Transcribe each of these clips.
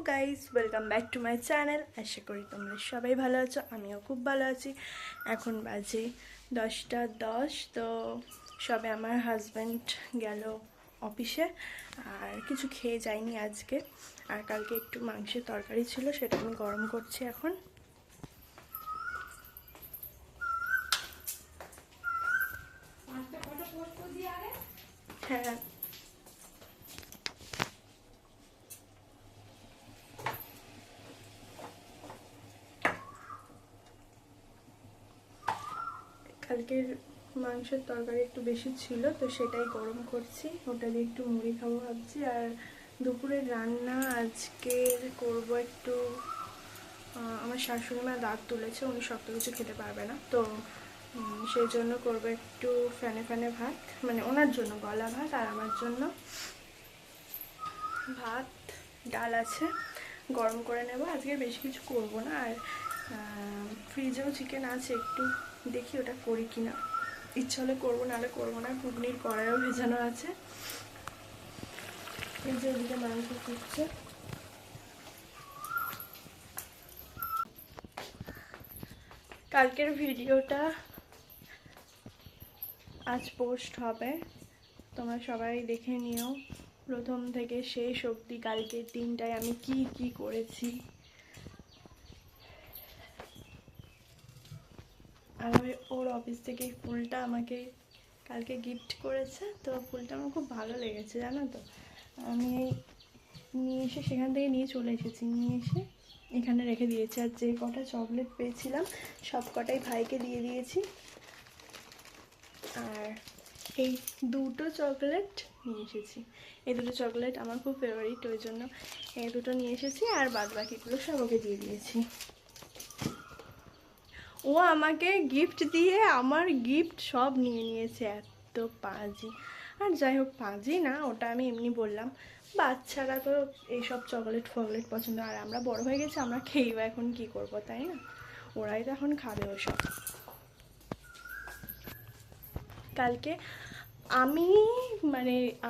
Guys, welcome back to my channel. আশা করি তোমরা সবাই ভালো আছো, আমিও খুব ভালো আছি। এখন বাজে 10:10। তো সবে আমার হাজব্যান্ড গেল অফিসে, আর কিছু খেয়ে যায়নি আজকে। আর কালকে একটু মাংসের তরকারি ছিল, সেটা আমি গরম করছি এখন। হ্যাঁ, কালকের মাংসের তরকারি একটু বেশি ছিল, তো সেটাই গরম করছি। ওটা দিয়ে একটু মুড়ি খাবো ভাবছি। আর দুপুরের রান্না আজকের করব একটু, আমার শাশুড়ি মা দাঁত তুলেছে, উনি শক্ত কিছু খেতে পারবে না, তো সেই জন্য করবো একটু ফ্যানে ফ্যানে ভাত, মানে ওনার জন্য গলা ভাত, আর আমার জন্য ভাত। ডাল আছে, গরম করে নেব। আজকে বেশি কিছু করব না। আর ফ্রিজেও চিকেন আছে, একটু দেখি ওটা করি কিনা। ইচ্ছা হলে করবো, নাহলে করবো না। ঘুগনির কড়াইও ভেজানো আছে। এই যে ওদিকে মাংস ফুটছে। কালকের ভিডিওটা আজ পোস্ট হবে, তোমরা সবাই দেখে নিও প্রথম থেকে শেষ অবধি। কালকের দিনটায় আমি কি কি করেছি। আর ওর অফিস থেকে ফুলটা আমাকে কালকে গিফট করেছে, তো ফুলটা আমার খুব ভালো লেগেছে, জানো তো। আমি নিয়ে এসে সেখান থেকে নিয়ে চলে এসেছি, নিয়ে এসে এখানে রেখে দিয়েছি। আর যে কটা চকলেট পেয়েছিলাম সব কটাই ভাইকে দিয়ে দিয়েছি। আর এই দুটো চকলেট নিয়ে এসেছি। এই দুটো চকলেট আমার খুব ফেভারিট, ওই জন্য এই দুটো নিয়ে এসেছি। আর বাদ বাকিগুলো সব ওকে দিয়ে দিয়েছি। ও আমাকে গিফট দিয়ে আমার গিফট সব নিয়ে নিয়েছে, এত পাজি। আর যাই হোক, পাজি না, ওটা আমি এমনি বললাম। বাচ্চারা তো এইসব চকলেট ফকলেট পছন্দ, আর আমরা বড় হয়ে গেছি, আমরা খেয়েও এখন কি করব, তাই না? ওরাই তো এখন খাবে ওসব। কালকে আমি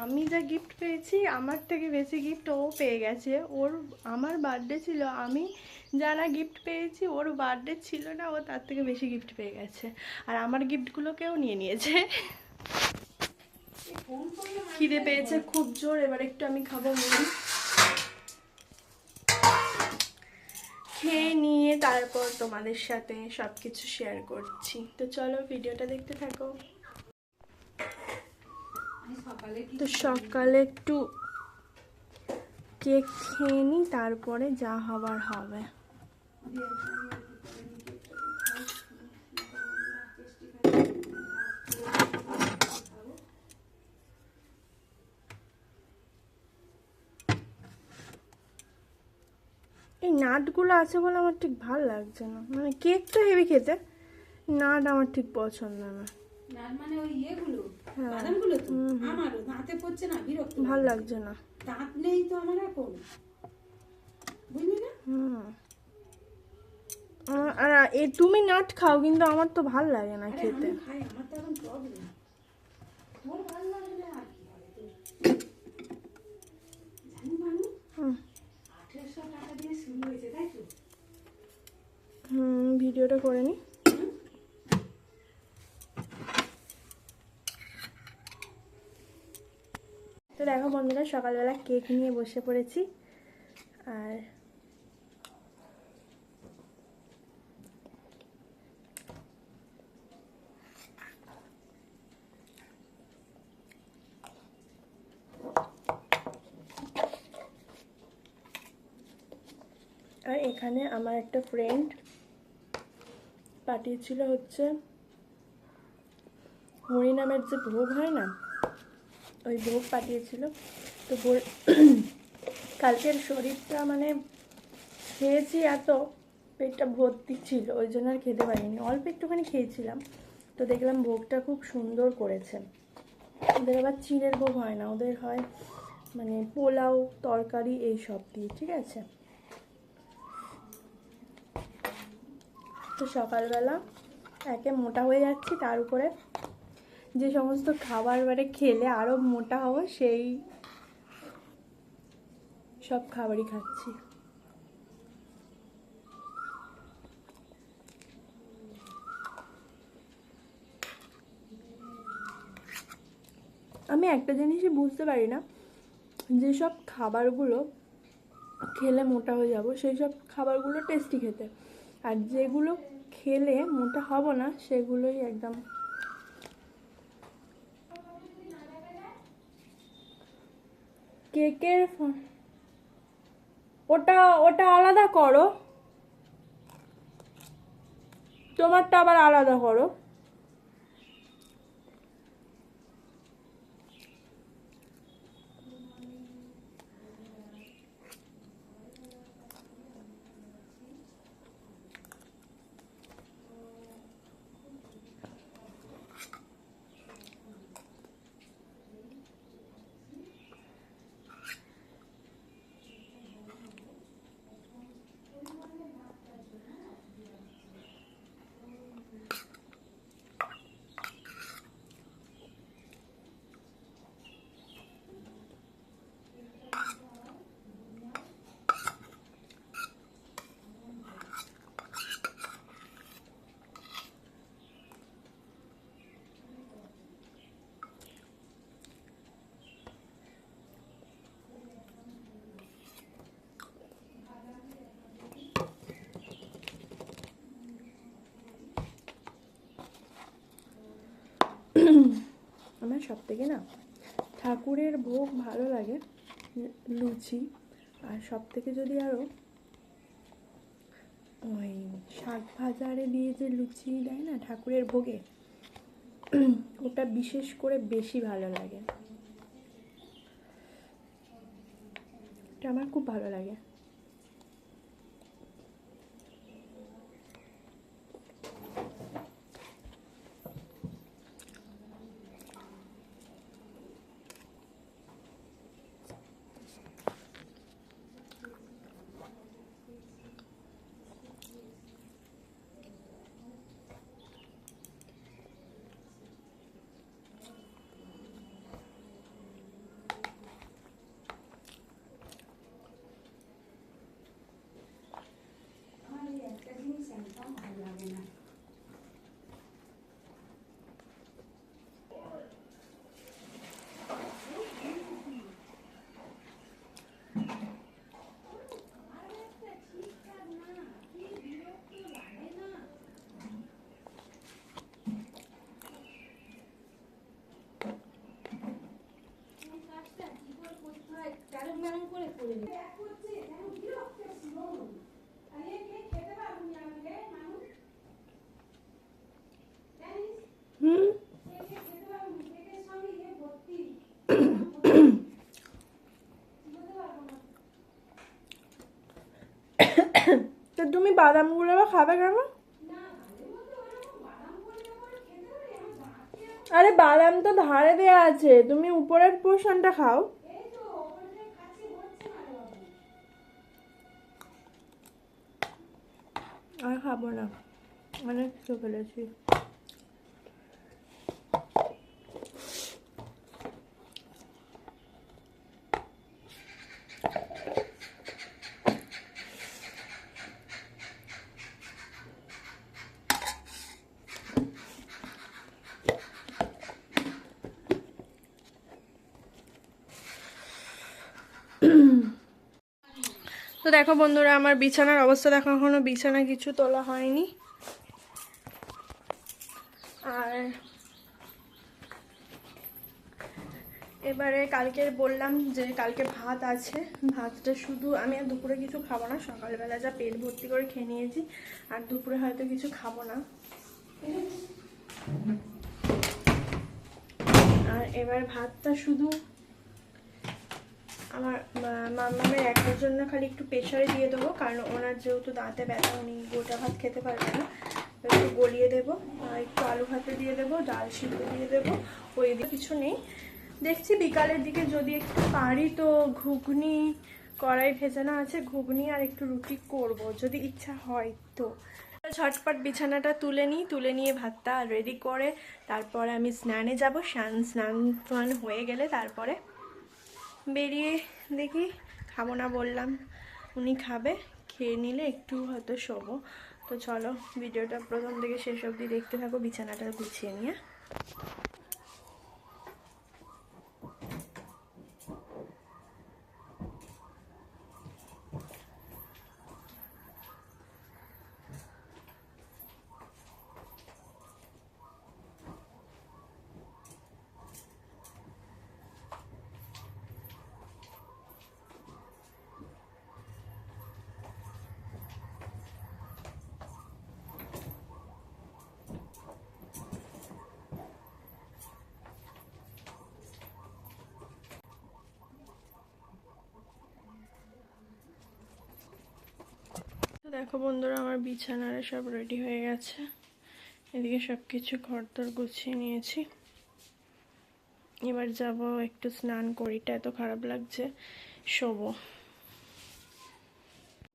আমি যা গিফট পেয়েছি, আমার থেকে বেশি গিফট ও পেয়ে গেছে। আমার বার্থডে ছিল, আমি যা না গিফট পেয়েছি, ওর বার্থডে ছিল না, ও তার থেকে বেশি গিফট পেয়ে গেছে। আর আমার গিফটগুলোকেও নিয়ে নিয়েছে। খিদে পেয়েছে খুব জোর, এবার একটু আমি খাবো মুড়ি। খেয়ে নিয়ে তারপর তোমাদের সাথে সব কিছু শেয়ার করছি। তো চলো, ভিডিওটা দেখতে থাকো। তো সকালে একটু কেক খেয়ে নিই, তারপরে যা হবার হবে। এই নাটগুলো আছে বলে আমার ঠিক ভালো লাগছে না, মানে কেকটা হেভি খেতে, নাট আমার ঠিক পছন্দ না। নাট মানে ওই ইয়েগুলো, হ্যাঁ, বাদামগুলো তো আমারও দাঁতে পড়ছে না, বিরক্ত ভালো লাগছে না। দাঁত নেই তো আমার এখন, বুঝলি না? আর তুমি নাট খাও, কিন্তু আমার তো ভাল লাগে না খেতে। আমি খাই, আমার তো এখন প্রবলেম। তোর ভালো লাগলে আর কি হবে তোর? জানি মানু 1800 টাকা দিয়ে শুরু হয়েছে, তাই তো? ভিডিওটা করে নি। তো দেখো বন্ধুরা, সকালবেলা কেক নিয়ে বসে পড়েছি। আর এখানে আমার একটা ফ্রেন্ড পাঠিয়েছিল হচ্ছে হরিনামের যে ভোগ হয় না, ওই ভোগ পাঠিয়েছিল। তো কালকের শরীরটা মানে খেয়েছি, এত পেটটা ভর্তি ছিল, ওই জন্য আর খেতে পারিনি, অল্প একটুখানি খেয়েছিলাম। তো দেখলাম ভোগটা খুব সুন্দর করেছে। ওদের আবার চিড়ের ভোগ হয় না, ওদের হয় মানে পোলাও তরকারি এই সব দিয়ে, ঠিক আছে। তো সকালবেলা একে মোটা হয়ে যাচ্ছি, তার উপরে যে সমস্ত খাবার খেলে আরও মোটা হবো, সেই সব খাবারই খাচ্ছি। আমি একটা জিনিসই বুঝতে পারি না, যেসব খাবারগুলো খেলে মোটা হয়ে যাব সেই সব খাবারগুলো টেস্টি খেতে, আর যেগুলো খেলে মোটা হব না সেগুলোই একদম। কেকের ওটা ওটা আলাদা করো, তোমারটা আবার আলাদা করো। আমার সব থেকে না ঠাকুরের ভোগ ভালো লাগে লুচি, আর সব থেকে যদি আরও ওই শাক ভাজারে দিয়ে যে লুচি দেয় না ঠাকুরের ভোগে, ওটা বিশেষ করে বেশি ভালো লাগে, এটা আমার খুব ভালো লাগে। আমার এই একটা জিনিস একদম ভালো লাগে না। হুম। তো তুমি বাদামগুলো খাবে কেন? আরে বাদাম তো ধারে দেওয়া আছে, তুমি উপরের পোর্শনটা খাও। আর খাবো না, অনেক খেয়ে ফেলেছি। তো দেখো বন্ধুরা, আমার বিছানার অবস্থা দেখো, এখনো বিছানা কিছু তোলা হয়নি। আর এবারে কালকে বললাম যে কালকে ভাত আছে, ভাতটা শুধু আমি আর দুপুরে কিছু খাবো না, সকালবেলা যা পেট ভর্তি করে খেয়ে নিয়েছি, আর দুপুরে হয়তো কিছু খাবো না। আর এবার ভাতটা শুধু আমার মামামের একার জন্য খালি একটু প্রেশারে দিয়ে দেবো, কারণ ওনার যেহেতু দাঁতে ব্যথা, উনি গোটা ভাত খেতে পারবে না, একটু গলিয়ে দেবো, একটু আলু ভাতে দিয়ে দেবো, ডাল সিদ্ধ দিয়ে দেবো, ওই কিছু নেই। দেখছি বিকালের দিকে যদি একটু পারি তো ঘুগনি, কড়াই ভেজানো আছে, ঘুগনি আর একটু রুটি করব যদি ইচ্ছা হয় তো। ঝটপট বিছানাটা তুলে নিই, তুলে নিয়ে ভাতটা রেডি করে তারপরে আমি স্নানে যাব। স্নান টান হয়ে গেলে তারপরে বেরিয়ে দেখি, খাবো না বললাম, উনি খাবে, খেয়ে নিলে একটু হয়তো শোবো। তো চলো ভিডিওটা প্রথম থেকে শেষ অবধি দেখতে থাকো, বিছানাটা গুছিয়ে নিয়ে। দেখো বন্ধুরা, আমার বিছানারা সব রেডি হয়ে গেছে। এদিকে সব কিছু ঘরদোর গুছিয়ে নিয়েছি। এবার যাব একটু স্নান করিটা, এত খারাপ লাগছে, শোবো।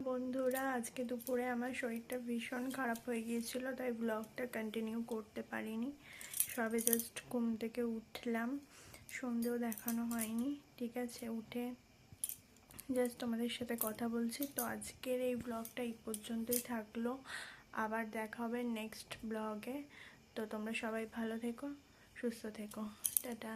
বন্ধুরা, আজকে দুপুরে আমার শরীরটা ভীষণ খারাপ হয়ে গিয়েছিল, তাই ব্লগটা কন্টিনিউ করতে পারিনি। সবে জাস্ট ঘুম থেকে উঠলাম, সন্ধেও দেখানো হয়নি। ঠিক আছে, উঠে জাস্ট তোমাদের সাথে কথা বলছি। তো আজকের এই ব্লগটা এই পর্যন্তই থাকলো, আবার দেখা হবে নেক্সট ব্লগে। তো তোমরা সবাই ভালো থেকো, সুস্থ থেকো, টাটা।